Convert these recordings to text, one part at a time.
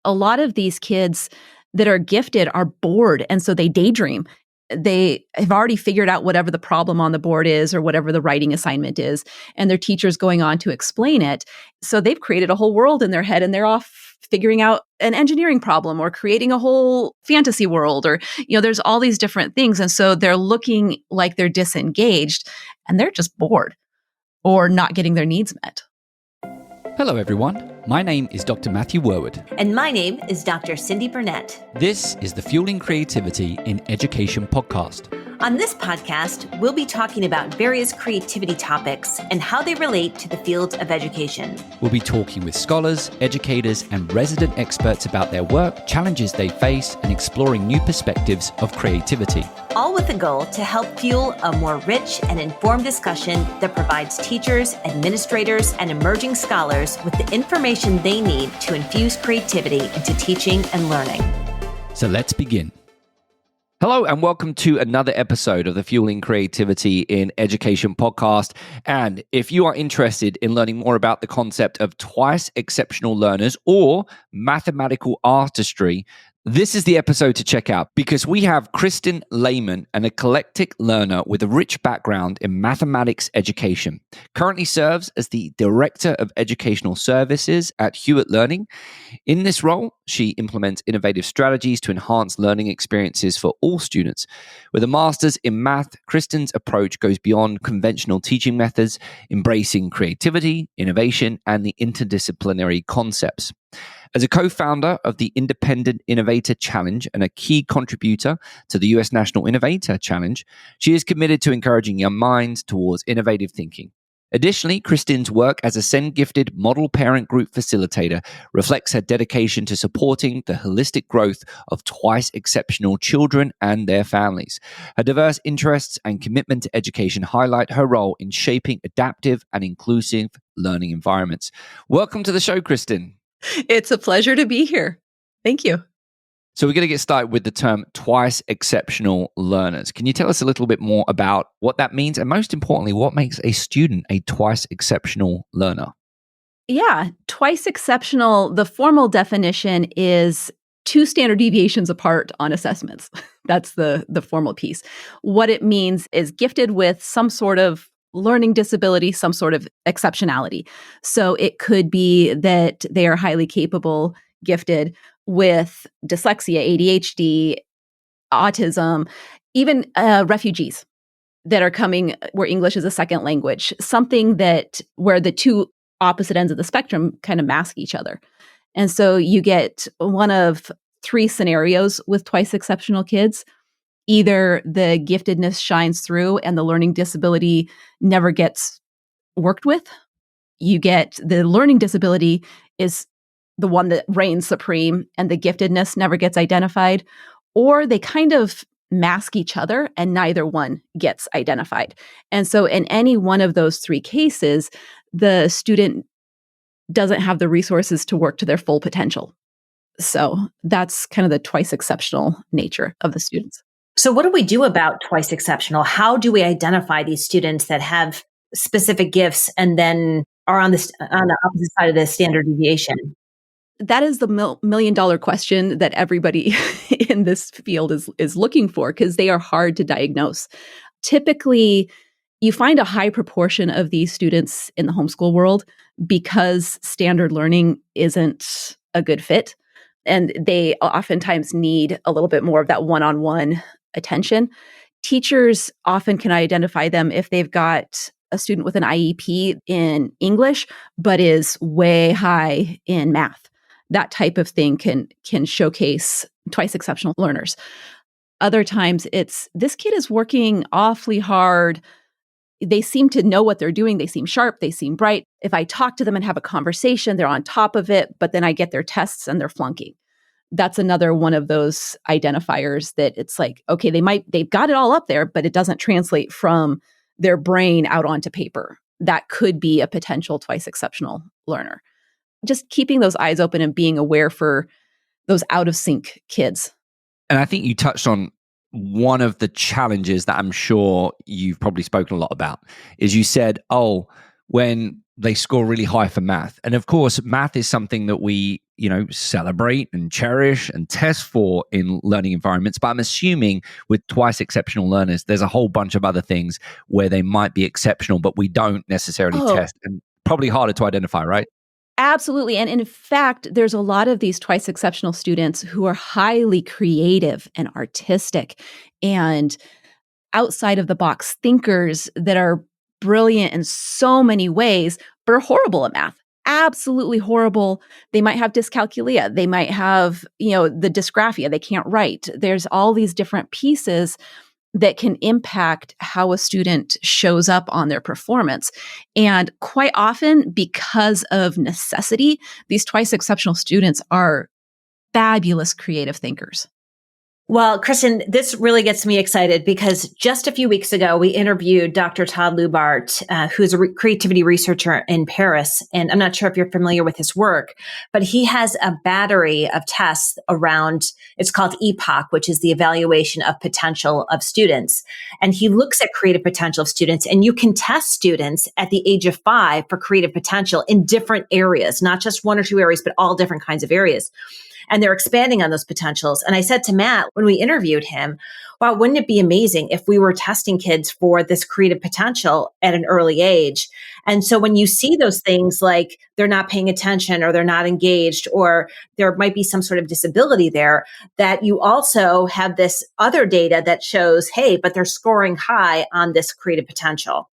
a lot of these kids that are gifted are bored, and so they daydream. They have already figured out whatever the problem on the board is or whatever the writing assignment is, and their teacher's going on to explain it. So they've created a whole world in their head, and they're off figuring out an engineering problem or creating a whole fantasy world, or, there's all these different things. And so they're looking like they're disengaged, and they're just bored or not getting their needs met. Hello everyone, my name is Dr. Matthew Worwood. And my name is Dr. Cyndi Burnett. This is the Fueling Creativity in Education podcast. On this podcast, we'll be talking about various creativity topics and how they relate to the field of education. We'll be talking with scholars, educators, and resident experts about their work, challenges they face, and exploring new perspectives of creativity. All with the goal to help fuel a more rich and informed discussion that provides teachers, administrators, and emerging scholars with the information they need to infuse creativity into teaching and learning. So let's begin. Hello and welcome to another episode of the Fueling Creativity in Education podcast. And if you are interested in learning more about the concept of twice exceptional learners or mathematical artistry, this is the episode to check out because we have Kristin Lehman, an eclectic learner with a rich background in mathematics education. Currently serves as the Director of Educational Services at Hewitt Learning. In this role, she implements innovative strategies to enhance learning experiences for all students. With a master's in math, Kristin's approach goes beyond conventional teaching methods, embracing creativity, innovation, and the interdisciplinary concepts. As a co-founder of the Independent Innovator Challenge and a key contributor to the US National Innovator Challenge, she is committed to encouraging young minds towards innovative thinking. Additionally, Kristin's work as a SEND-gifted model parent group facilitator reflects her dedication to supporting the holistic growth of twice exceptional children and their families. Her diverse interests and commitment to education highlight her role in shaping adaptive and inclusive learning environments. Welcome to the show, Kristin. It's a pleasure to be here. Thank you. So we're going to get started with the term twice exceptional learners. Can you tell us a little bit more about what that means? And most importantly, what makes a student a twice exceptional learner? Yeah, twice exceptional, the formal definition is 2 standard deviations apart on assessments. That's the formal piece. What it means is gifted with some sort of learning disability, some sort of exceptionality. So it could be that they are highly capable, gifted with dyslexia, ADHD, autism, even refugees that are coming where English is a second language, something that where the two opposite ends of the spectrum kind of mask each other. And so you get one of 3 scenarios with twice exceptional kids. Either the giftedness shines through and the learning disability never gets worked with. You get the learning disability is the one that reigns supreme and the giftedness never gets identified, or they kind of mask each other and neither one gets identified. And so in any one of those 3 cases, the student doesn't have the resources to work to their full potential. So that's kind of the twice exceptional nature of the students. So what do we do about twice exceptional? How do we identify these students that have specific gifts and then are on the opposite side of the standard deviation? That is the million-dollar question that everybody in this field is looking for because they are hard to diagnose. Typically, you find a high proportion of these students in the homeschool world because standard learning isn't a good fit. And they oftentimes need a little bit more of that one-on-one attention. Teachers often can identify them if they've got a student with an IEP in English, but is way high in math. That type of thing can showcase twice exceptional learners. Other times it's, this kid is working awfully hard. They seem to know what they're doing. They seem sharp. They seem bright. If I talk to them and have a conversation, they're on top of it, but then I get their tests and they're flunking. That's another one of those identifiers that it's like, okay, they've got it all up there, but it doesn't translate from their brain out onto paper. That could be a potential twice exceptional learner. Just keeping those eyes open and being aware for those out of sync kids. And I think you touched on one of the challenges that I'm sure you've probably spoken a lot about is you said, when they score really high for math. And of course, math is something that we, celebrate and cherish and test for in learning environments. But I'm assuming with twice exceptional learners, there's a whole bunch of other things where they might be exceptional, but we don't necessarily Oh, test, and probably harder to identify, right? absolutely. And in fact, there's a lot of these twice exceptional students who are highly creative and artistic and outside of the box thinkers that are brilliant in so many ways, but are horrible at math. Absolutely horrible. They might have dyscalculia. They might have, the dysgraphia. They can't write. There's all these different pieces that can impact how a student shows up on their performance. And quite often, because of necessity, these twice exceptional students are fabulous creative thinkers. Well, Kristin, this really gets me excited because just a few weeks ago, we interviewed Dr. Todd Lubart, who's a creativity researcher in Paris. And I'm not sure if you're familiar with his work, but he has a battery of tests around, it's called EPOC, which is the evaluation of potential of students. And he looks at creative potential of students, and you can test students at the age of 5 for creative potential in different areas, not just one or two areas, but all different kinds of areas. And they're expanding on those potentials. And I said to Matt when we interviewed him, wow, wouldn't it be amazing if we were testing kids for this creative potential at an early age? And so when you see those things like they're not paying attention or they're not engaged or there might be some sort of disability there, that you also have this other data that shows, hey, but they're scoring high on this creative potential.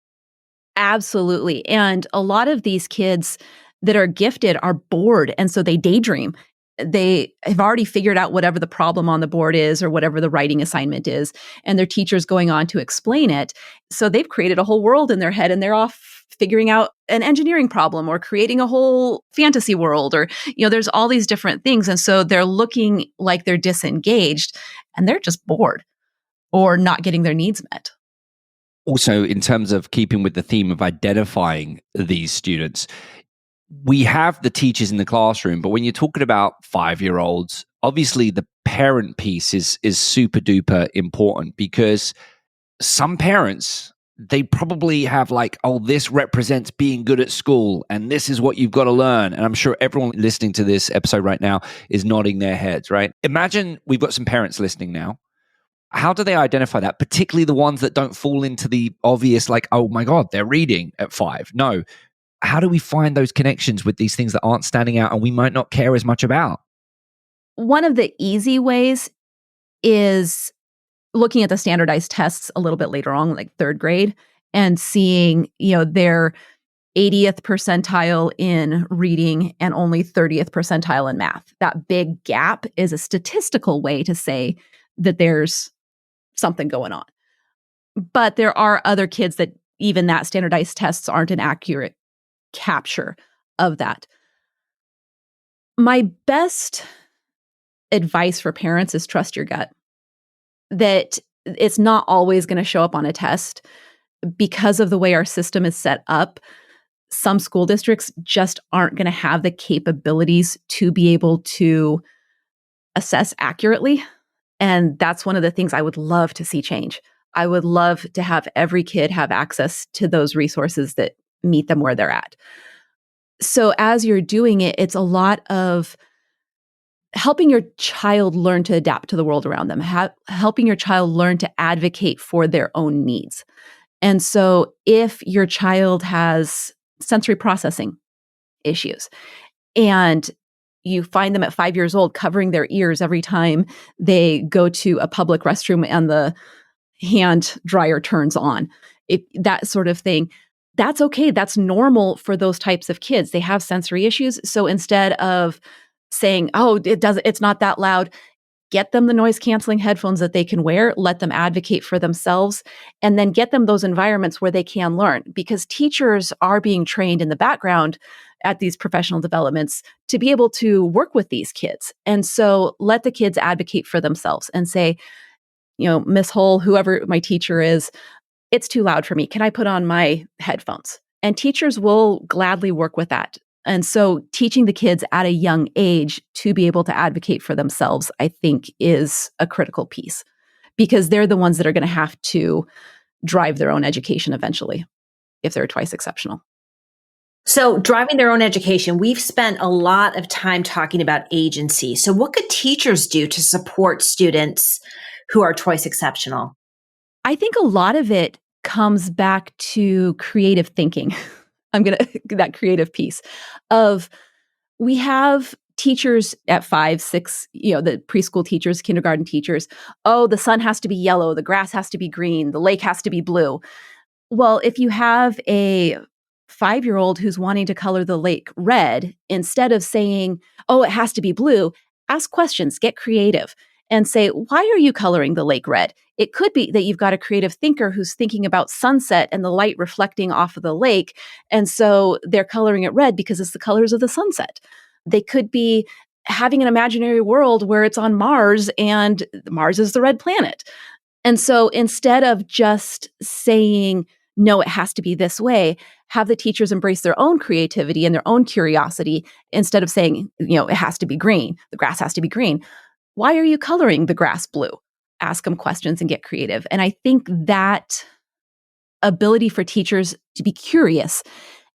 Absolutely. And a lot of these kids that are gifted are bored. And so they daydream. They have already figured out whatever the problem on the board is or whatever the writing assignment is, and their teacher's going on to explain it. So they've created a whole world in their head and they're off figuring out an engineering problem or creating a whole fantasy world or, there's all these different things. And so they're looking like they're disengaged and they're just bored or not getting their needs met. Also, in terms of keeping with the theme of identifying these students, we have the teachers in the classroom, but when you're talking about 5-year-olds, obviously the parent piece is super duper important because some parents, they probably have like, oh, this represents being good at school and this is what you've got to learn. And I'm sure everyone listening to this episode right now is nodding their heads, right? Imagine we've got some parents listening now. How do they identify that? Particularly the ones that don't fall into the obvious, like, oh my God, they're reading at 5. No. How do we find those connections with these things that aren't standing out and we might not care as much about? One of the easy ways is looking at the standardized tests a little bit later on, like 3rd grade, and seeing, their 80th percentile in reading and only 30th percentile in math. That big gap is a statistical way to say that there's something going on. But there are other kids that even that standardized tests aren't an accurate capture of that. My best advice for parents is trust your gut. That it's not always going to show up on a test because of the way our system is set up. Some school districts just aren't going to have the capabilities to be able to assess accurately. And that's one of the things I would love to see change. I would love to have every kid have access to those resources that meet them where they're at. So as you're doing it, it's a lot of helping your child learn to adapt to the world around them, helping your child learn to advocate for their own needs. And so if your child has sensory processing issues and you find them at 5 years old covering their ears every time they go to a public restroom and the hand dryer turns on, that sort of thing, that's okay. That's normal for those types of kids. They have sensory issues. So instead of saying, oh, it's not that loud, get them the noise canceling headphones that they can wear, let them advocate for themselves, and then get them those environments where they can learn. Because teachers are being trained in the background at these professional developments to be able to work with these kids. And so let the kids advocate for themselves and say, Miss Hull, whoever my teacher is, it's too loud for me. Can I put on my headphones? And teachers will gladly work with that. And so teaching the kids at a young age to be able to advocate for themselves, I think, is a critical piece because they're the ones that are going to have to drive their own education eventually if they're twice exceptional. So driving their own education, we've spent a lot of time talking about agency. So what could teachers do to support students who are twice exceptional? I think a lot of it comes back to creative thinking. That creative piece of we have teachers at 5, 6, the preschool teachers, kindergarten teachers. Oh, the sun has to be yellow, the grass has to be green, the lake has to be blue. Well, if you have a 5-year-old who's wanting to color the lake red, instead of saying, oh, it has to be blue, ask questions, get creative, and say, why are you coloring the lake red? It could be that you've got a creative thinker who's thinking about sunset and the light reflecting off of the lake. And so they're coloring it red because it's the colors of the sunset. They could be having an imaginary world where it's on Mars and Mars is the red planet. And so instead of just saying, no, it has to be this way, have the teachers embrace their own creativity and their own curiosity instead of saying, it has to be green, the grass has to be green. Why are you coloring the grass blue? Ask them questions and get creative. And I think that ability for teachers to be curious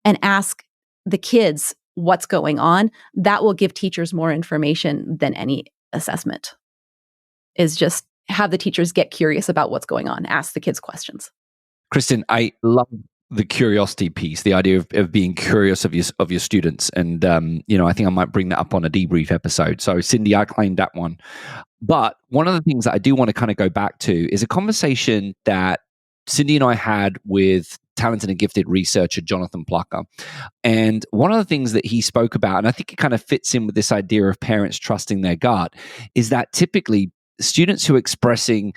and ask the kids what's going on, that will give teachers more information than any assessment, is just have the teachers get curious about what's going on, ask the kids questions. Kristin, I love the curiosity piece, the idea of being curious of your students. And, I think I might bring that up on a debrief episode. So Cyndi, I claimed that one. But one of the things that I do want to kind of go back to is a conversation that Cyndi and I had with talented and gifted researcher Jonathan Plucker. And one of the things that he spoke about, and I think it kind of fits in with this idea of parents trusting their gut, is that typically students who are expressing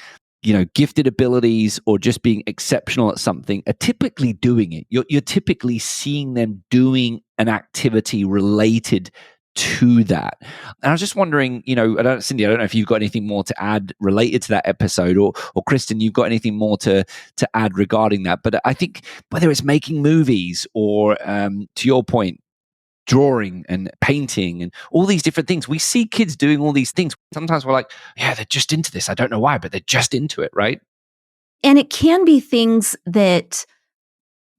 gifted abilities or just being exceptional at something are typically doing it. You're typically seeing them doing an activity related to that. And I was just wondering, Cyndi, I don't know if you've got anything more to add related to that episode, or Kristin, you've got anything more to add regarding that. But I think whether it's making movies or, to your point, drawing and painting and all these different things. We see kids doing all these things. Sometimes we're like, yeah, they're just into this. I don't know why, but they're just into it, right? And it can be things that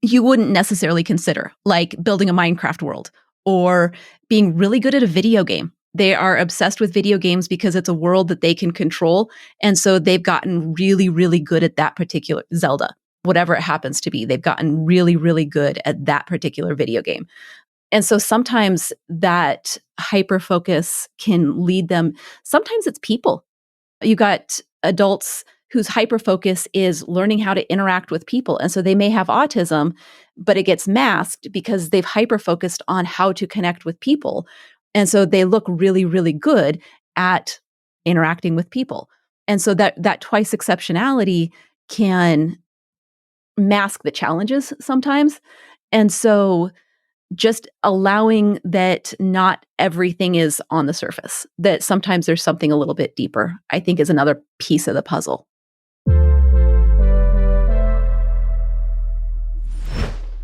you wouldn't necessarily consider, like building a Minecraft world or being really good at a video game. They are obsessed with video games because it's a world that they can control. And so they've gotten really, really good at that particular Zelda, whatever it happens to be. They've gotten really, really good at that particular video game. And so sometimes that hyper focus can lead them. Sometimes it's people. You got adults whose hyper focus is learning how to interact with people. And so they may have autism, but it gets masked because they've hyper focused on how to connect with people. And so they look really, really good at interacting with people. And so that twice exceptionality can mask the challenges sometimes. And so just allowing that not everything is on the surface, that sometimes there's something a little bit deeper, I think is another piece of the puzzle.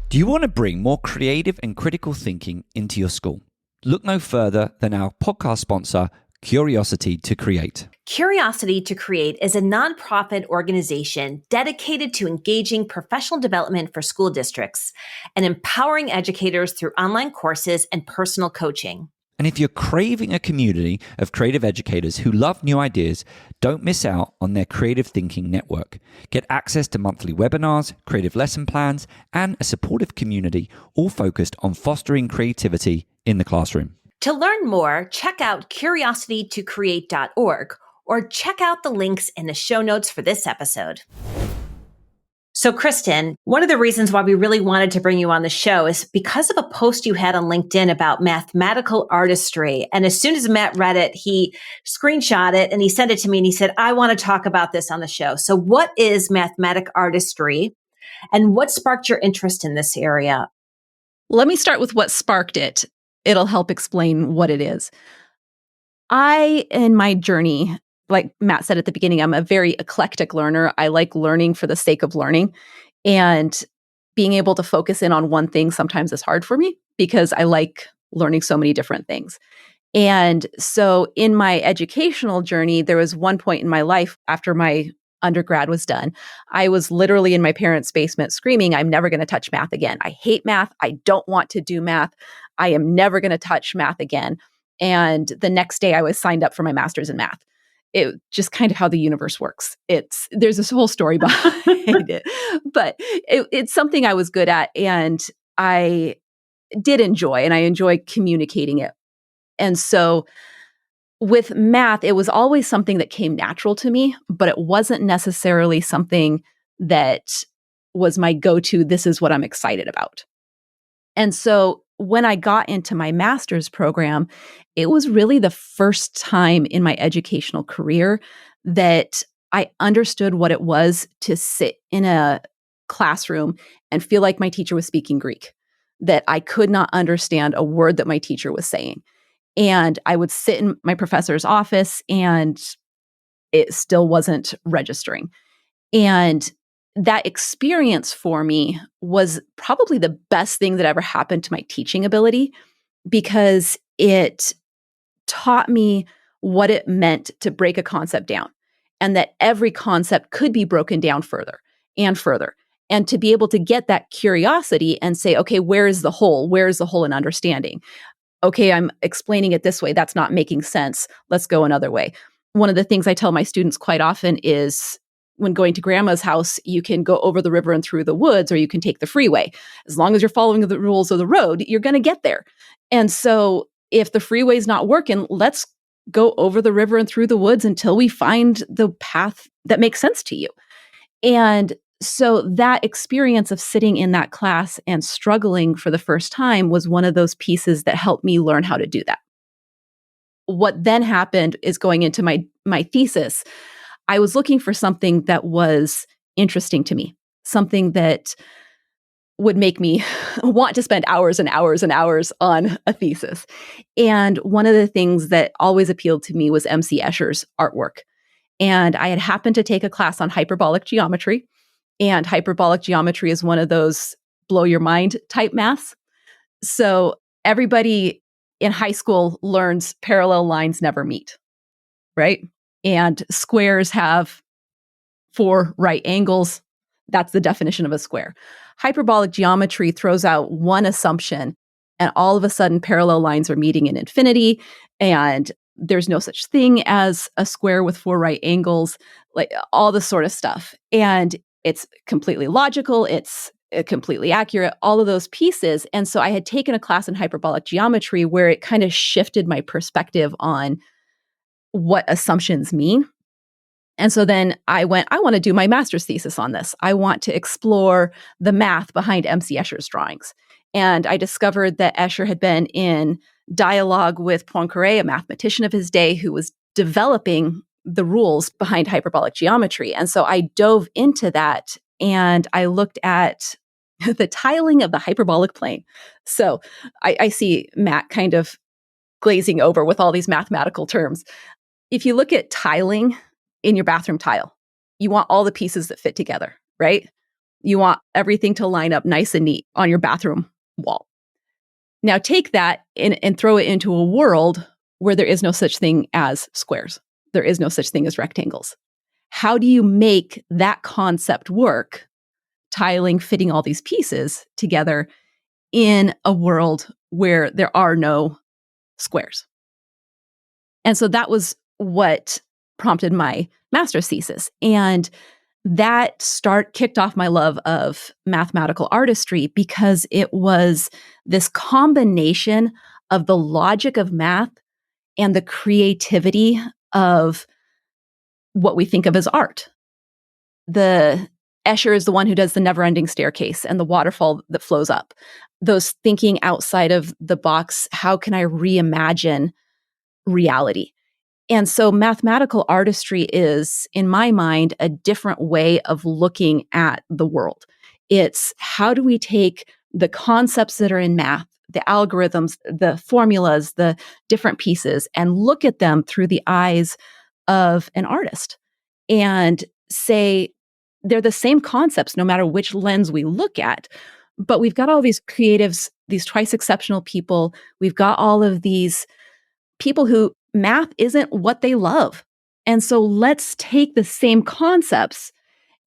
Do you want to bring more creative and critical thinking into your school? Look no further than our podcast sponsor, Curiosity to Create. Curiosity to Create is a nonprofit organization dedicated to engaging professional development for school districts and empowering educators through online courses and personal coaching. And if you're craving a community of creative educators who love new ideas, don't miss out on their Creative Thinking Network. Get access to monthly webinars, creative lesson plans, and a supportive community, all focused on fostering creativity in the classroom. To learn more, check out curiositytocreate.org or check out the links in the show notes for this episode. So Kristin, one of the reasons why we really wanted to bring you on the show is because of a post you had on LinkedIn about mathematical artistry. And as soon as Matt read it, he screenshot it and he sent it to me and he said, I want to talk about this on the show. So what is mathematic artistry and what sparked your interest in this area? Let me start with what sparked it. It'll help explain what it is. In my journey, like Matt said at the beginning, I'm a very eclectic learner. I like learning for the sake of learning. And being able to focus in on one thing sometimes is hard for me because I like learning so many different things. And so in my educational journey, there was one point in my life after my undergrad was done, I was literally in my parents' basement screaming, I'm never going to touch math again. I hate math. I don't want to do math. I am never going to touch math again. And the next day I was signed up for my master's in math. It just kind of how the universe works. There's this whole story behind it, but it's something I was good at and I did enjoy, and I enjoy communicating it. And so with math, it was always something that came natural to me, but it wasn't necessarily something that was my go-to, this is what I'm excited about. And so when I got into my master's program, it was really the first time in my educational career that I understood what it was to sit in a classroom and feel like my teacher was speaking Greek, that I could not understand a word that my teacher was saying. And I would sit in my professor's office and it still wasn't registering. And that experience for me was probably the best thing that ever happened to my teaching ability, because it taught me what it meant to break a concept down and that every concept could be broken down further and further. And to be able to get that curiosity and say, okay, where is the whole? Where is the whole in understanding? Okay, I'm explaining it this way. That's not making sense. Let's go another way. One of the things I tell my students quite often is when going to grandma's house, you can go over the river and through the woods, or you can take the freeway. As long as you're following the rules of the road, you're going to get there. And so if the freeway's not working, let's go over the river and through the woods until we find the path that makes sense to you. And so that experience of sitting in that class and struggling for the first time was one of those pieces that helped me learn how to do that. What then happened is going into my thesis, I was looking for something that was interesting to me, something that would make me want to spend hours and hours and hours on a thesis. And one of the things that always appealed to me was MC Escher's artwork. And I had happened to take a class on hyperbolic geometry. And hyperbolic geometry is one of those blow your mind type maths. So everybody in high school learns parallel lines never meet, right? And squares have 4 right angles. That's the definition of a square. Hyperbolic geometry throws out one assumption, and all of a sudden parallel lines are meeting in infinity, and there's no such thing as a square with 4 right angles, like all this sort of stuff. And it's completely logical, it's completely accurate, all of those pieces. And so I had taken a class in hyperbolic geometry where it kind of shifted my perspective on what assumptions mean. And so then I want to do my master's thesis on this. I want to explore the math behind MC Escher's drawings. And I discovered that Escher had been in dialogue with Poincaré, a mathematician of his day, who was developing the rules behind hyperbolic geometry. And so I dove into that and I looked at the tiling of the hyperbolic plane. So I see Matt kind of glazing over with all these mathematical terms. If you look at tiling in your bathroom tile, you want all the pieces that fit together, right? You want everything to line up nice and neat on your bathroom wall. Now take that and throw it into a world where there is no such thing as squares. There is no such thing as rectangles. How do you make that concept work, tiling, fitting all these pieces together in a world where there are no squares? And so that was what prompted my master's thesis. And that kicked off my love of mathematical artistry, because it was this combination of the logic of math and the creativity of what we think of as art. The Escher is the one who does the never-ending staircase and the waterfall that flows up. Those thinking outside of the box, how can I reimagine reality? And so mathematical artistry is, in my mind, a different way of looking at the world. It's how do we take the concepts that are in math, the algorithms, the formulas, the different pieces, and look at them through the eyes of an artist and say they're the same concepts no matter which lens we look at. But we've got all these creatives, these twice exceptional people. We've got all of these people who math isn't what they love. And so let's take the same concepts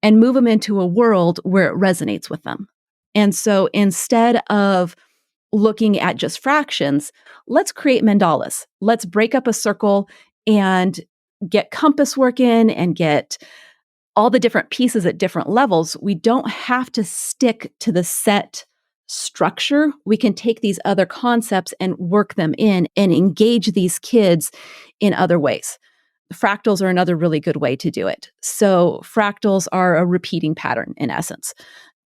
and move them into a world where it resonates with them. And so instead of looking at just fractions, let's create mandalas. Let's break up a circle and get compass work in and get all the different pieces at different levels. We don't have to stick to the set structure. We can take these other concepts and work them in and engage these kids in other ways. Fractals are another really good way to do it. So fractals are a repeating pattern in essence.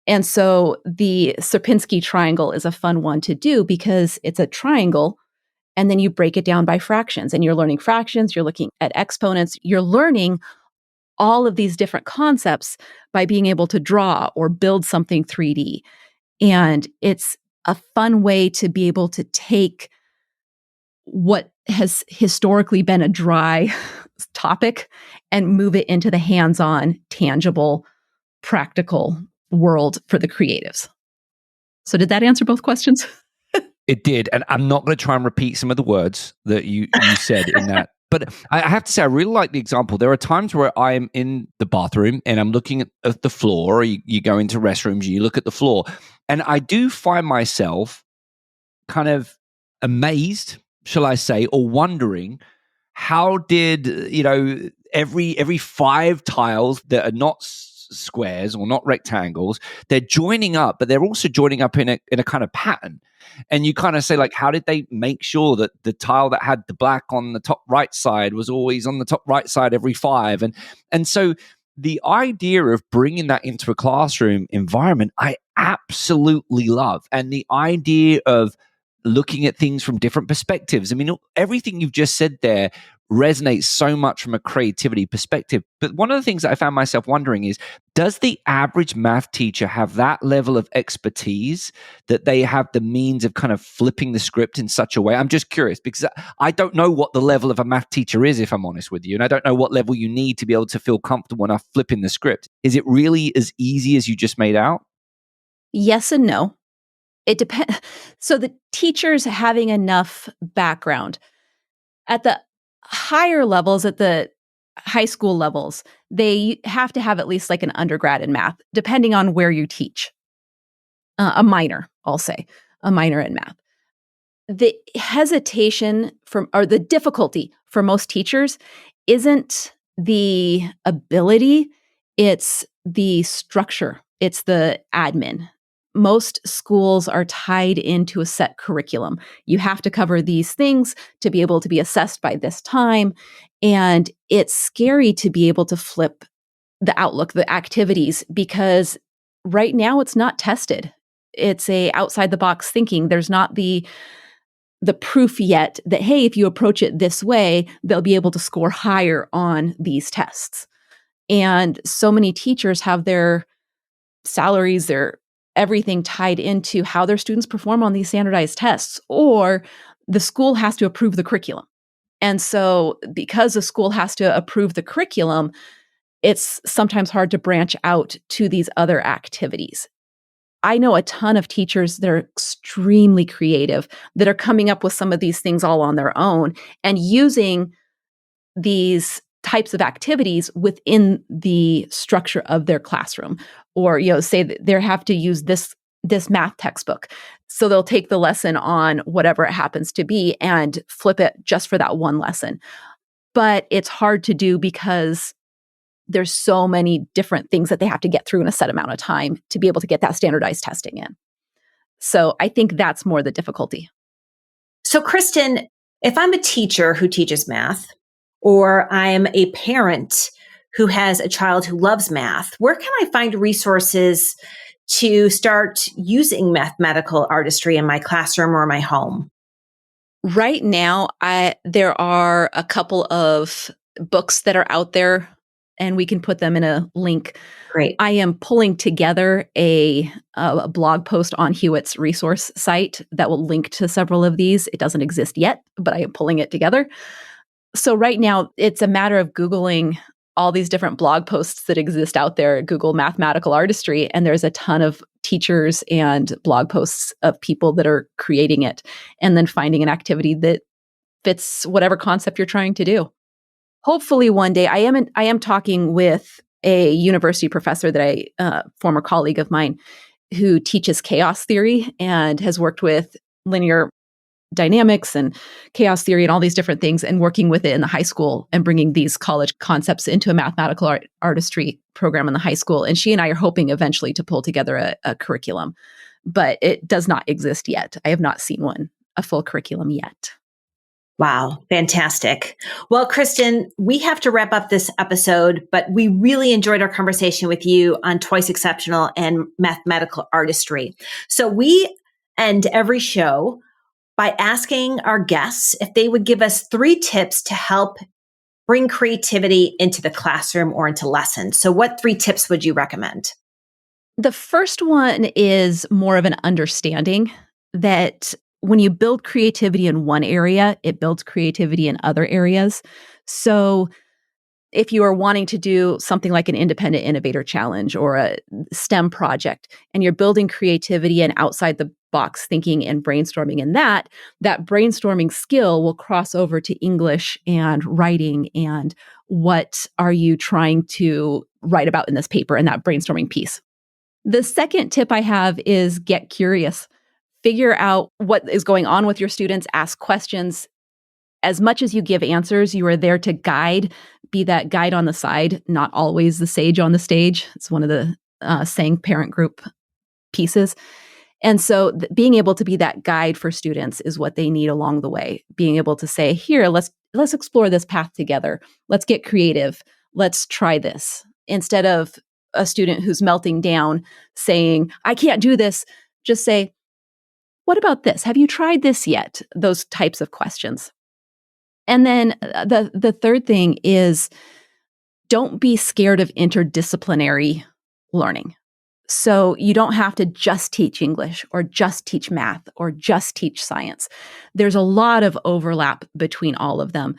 And so the Sierpinski triangle is a fun one to do because it's a triangle and then you break it down by fractions and you're learning fractions, you're looking at exponents, you're learning all of these different concepts by being able to draw or build something 3D. And it's a fun way to be able to take what has historically been a dry topic and move it into the hands-on, tangible, practical world for the creatives. So did that answer both questions? It did. And I'm not going to try and repeat some of the words that you said in that. But I have to say, I really like the example. There are times where I'm in the bathroom and I'm looking at the floor, or you go into restrooms, you look at the floor, and I do find myself kind of amazed, shall I say, or wondering, how did, every 5 tiles that are not squares or not rectangles, they're joining up, but they're also joining up in a kind of pattern. And you kind of say, like, how did they make sure that the tile that had the black on the top right side was always on the top right side every 5? And so the idea of bringing that into a classroom environment, I absolutely love. And the idea of looking at things from different perspectives. I mean, everything you've just said there resonates so much from a creativity perspective. But one of the things that I found myself wondering is, does the average math teacher have that level of expertise that they have the means of kind of flipping the script in such a way? I'm just curious, because I don't know what the level of a math teacher is, if I'm honest with you. And I don't know what level you need to be able to feel comfortable enough flipping the script. Is it really as easy as you just made out? Yes and no. It depends. So the teachers having enough background at the higher levels, at the high school levels, they have to have at least like an undergrad in math, depending on where you teach. A minor, I'll say, a minor in math. The hesitation or the difficulty for most teachers isn't the ability, it's the structure, it's the admin. Most schools are tied into a set curriculum. You have to cover these things to be able to be assessed by this time. And it's scary to be able to flip the outlook, the activities, because right now it's not tested. It's a outside the box thinking. There's not the proof yet that, hey, if you approach it this way, they'll be able to score higher on these tests. And so many teachers have their salaries, their everything tied into how their students perform on these standardized tests, or the school has to approve the curriculum. And so because the school has to approve the curriculum, it's sometimes hard to branch out to these other activities. I know a ton of teachers that are extremely creative, that are coming up with some of these things all on their own and using these types of activities within the structure of their classroom. Or, say that they have to use this math textbook. So they'll take the lesson on whatever it happens to be and flip it just for that one lesson. But it's hard to do because there's so many different things that they have to get through in a set amount of time to be able to get that standardized testing in. So I think that's more the difficulty. So Kristin, if I'm a teacher who teaches math, or I'm a parent who has a child who loves math, where can I find resources to start using mathematical artistry in my classroom or my home? Right now, there are a couple of books that are out there, and we can put them in a link. Great. I am pulling together a blog post on Hewitt's resource site that will link to several of these. It doesn't exist yet, but I am pulling it together. So right now, it's a matter of Googling all these different blog posts that exist out there. Google mathematical artistry, and there's a ton of teachers and blog posts of people that are creating it, and then finding an activity that fits whatever concept you're trying to do. hopefully one day I am talking with a university professor that former colleague of mine who teaches chaos theory and has worked with linear dynamics and chaos theory and all these different things and working with it in the high school and bringing these college concepts into a mathematical artistry program in the high school. And she and I are hoping eventually to pull together a curriculum, but it does not exist yet. I have not seen a full curriculum yet. Wow, fantastic. Well, Kristin, we have to wrap up this episode, but we really enjoyed our conversation with you on Twice Exceptional and mathematical artistry. So we end every show by asking our guests if they would give us 3 tips to help bring creativity into the classroom or into lessons. So what 3 tips would you recommend? The first one is more of an understanding that when you build creativity in one area, it builds creativity in other areas. So if you are wanting to do something like an independent innovator challenge or a STEM project, and you're building creativity and outside the box thinking and brainstorming in that brainstorming skill will cross over to English and writing and what are you trying to write about in this paper and that brainstorming piece. The second tip I have is get curious. Figure out what is going on with your students, ask questions. As much as you give answers, you are there to guide, be that guide on the side, not always the sage on the stage. It's one of the saying parent group pieces. And so being able to be that guide for students is what they need along the way. Being able to say, here, let's explore this path together. Let's get creative. Let's try this. Instead of a student who's melting down saying, I can't do this, just say, what about this? Have you tried this yet? Those types of questions. And then the third thing is don't be scared of interdisciplinary learning. So you don't have to just teach English or just teach math or just teach science. There's a lot of overlap between all of them.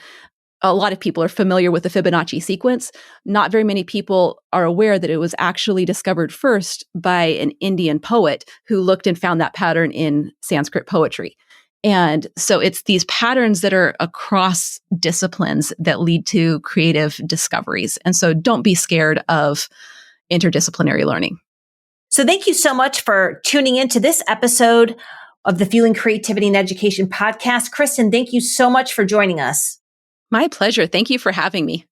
A lot of people are familiar with the Fibonacci sequence. Not very many people are aware that it was actually discovered first by an Indian poet who looked and found that pattern in Sanskrit poetry. And so it's these patterns that are across disciplines that lead to creative discoveries. And so don't be scared of interdisciplinary learning. So thank you so much for tuning into this episode of the Fueling Creativity in Education podcast. Kristin, thank you so much for joining us. My pleasure. Thank you for having me.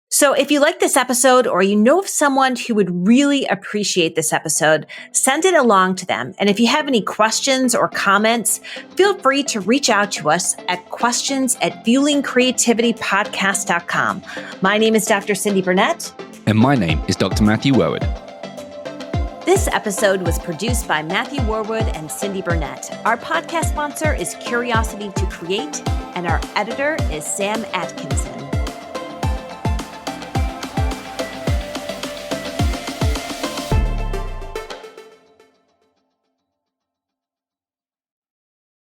So if you like this episode or you know of someone who would really appreciate this episode, send it along to them. And if you have any questions or comments, feel free to reach out to us at questions@fuelingcreativitypodcast.com. My name is Dr. Cyndi Burnett. And my name is Dr. Matthew Worwood. This episode was produced by Matthew Worwood and Cyndi Burnett. Our podcast sponsor is Curiosity to Create, and our editor is Sam Atkinson.